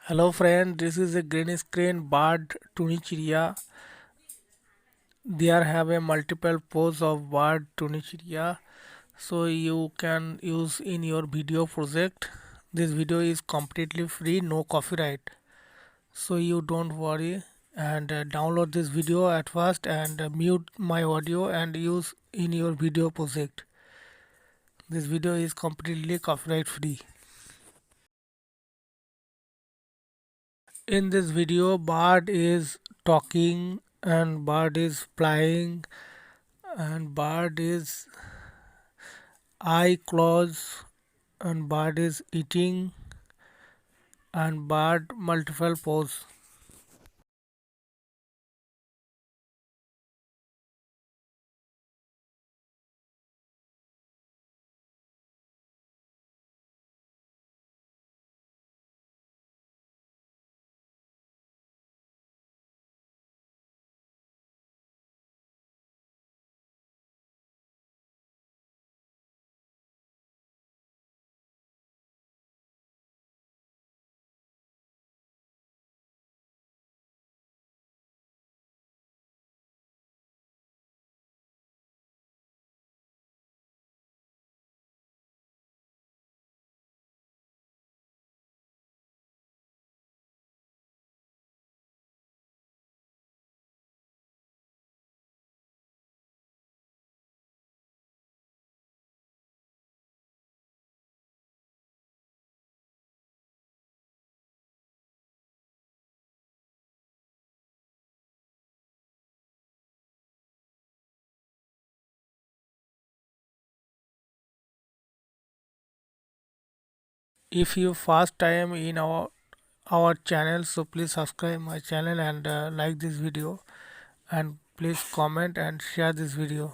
Hello friend, this is a green screen bird Tunichiria. There have a multiple pose of bird Tunichiria, so you can use in your video project. This video is completely free, no copyright, so you don't worry and download this video at first and mute my audio and use in your video project. This video is completely copyright free. In this video, bird is talking and bird is flying and bird is eye close and bird is eating and bird multiple pose. If you first time in our channel, so please subscribe my channel and like this video and please comment and share this video.